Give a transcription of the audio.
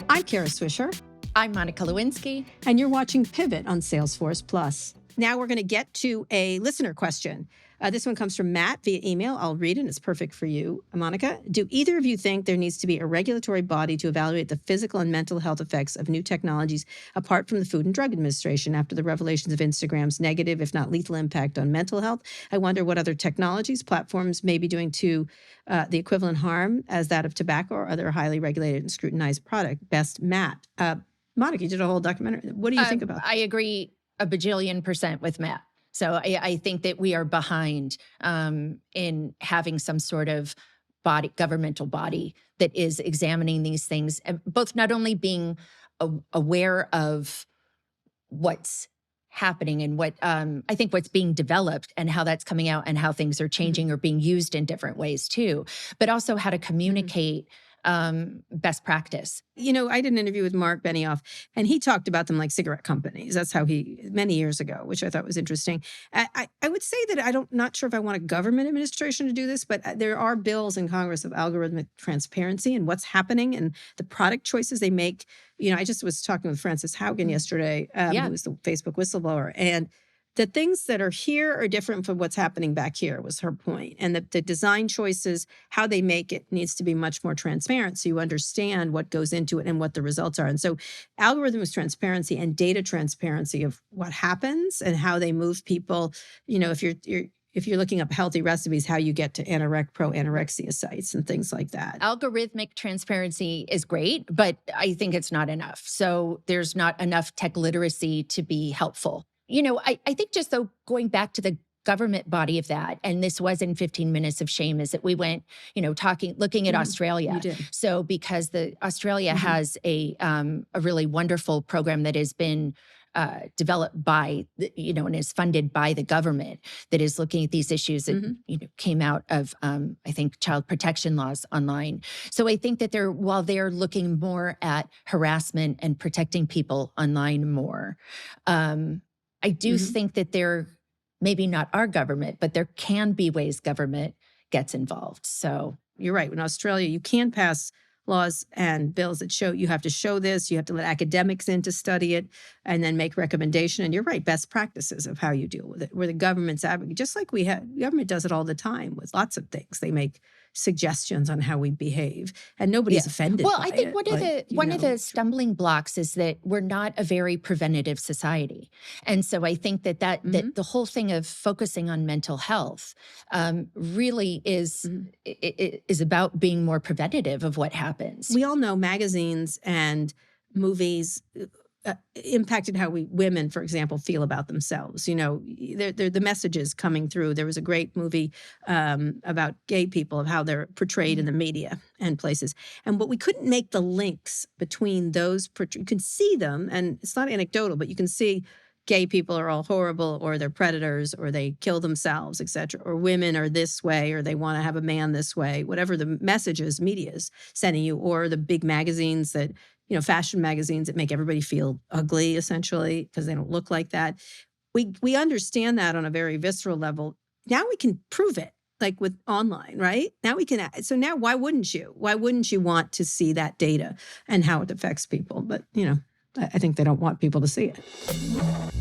I'm Kara Swisher. I'm Monica Lewinsky. And you're watching Pivot on Salesforce Plus. Now we're going to get to a listener question. This one comes from Matt via email. I'll read it, and it's perfect for you, Monica. Do either of you think there needs to be a regulatory body to evaluate the physical and mental health effects of new technologies apart from the Food and Drug Administration after the revelations of Instagram's negative, if not lethal, impact on mental health? I wonder what other technologies, platforms may be doing to the equivalent harm as that of tobacco or other highly regulated and scrutinized product. Best, Matt. Monica, you did a whole documentary. What do you think about that? I agree a bajillion % with Matt. So I think that we are behind in having some sort of governmental body that is examining these things, both not only being aware of what's happening and what I think what's being developed and how that's coming out and how things are changing or being used in different ways too, but also how to communicate best practice. You know, I did an interview with Mark Benioff, and he talked about them like cigarette companies. That's how many years ago, which I thought was interesting. I would say that not sure if I want a government administration to do this, but there are bills in Congress of algorithmic transparency and what's happening and the product choices they make. You know, I just was talking with Frances Haugen yesterday, who was the Facebook whistleblower, and the things that are here are different from what's happening back here, was her point. And the design choices, how they make it, needs to be much more transparent so you understand what goes into it and what the results are. And so algorithmic transparency and data transparency of what happens and how they move people, you know, if you're looking up healthy recipes, how you get to pro-anorexia sites and things like that. Algorithmic transparency is great, but I think it's not enough. So there's not enough tech literacy to be helpful. You know, I think just though going back to the government body of that, and this was in 15 Minutes of Shame, is that we went, you know, looking at Australia. You did. So because Australia has a really wonderful program that has been developed by, and is funded by the government, that is looking at these issues that, came out of, I think, child protection laws online. So I think that while they're looking more at harassment and protecting people online more, I do think that they're maybe not our government, but there can be ways government gets involved. So you're right. In Australia, you can pass laws and bills that show you have to show this, you have to let academics in to study it, and then make recommendation. And you're right, best practices of how you deal with it. Where the government's advocate, just like government does it all the time with lots of things. They make suggestions on how we behave, and nobody's offended. Well, by I think it, one of the stumbling blocks is that we're not a very preventative society, and so I think that the whole thing of focusing on mental health really is about being more preventative of what happens. We all know magazines and movies impacted how women, for example, feel about themselves. You know, the messages coming through. There was a great movie about gay people, of how they're portrayed in the media and places. But we couldn't make the links between those. You can see them, and it's not anecdotal, but you can see gay people are all horrible, or they're predators, or they kill themselves, et cetera, or women are this way, or they want to have a man this way, whatever the messages media is sending you, or the big magazines that, fashion magazines that make everybody feel ugly, essentially, because they don't look like that. We understand that on a very visceral level. Now we can prove it, like with online, right? Now we can. So now why wouldn't you? Why wouldn't you want to see that data and how it affects people? But, I think they don't want people to see it.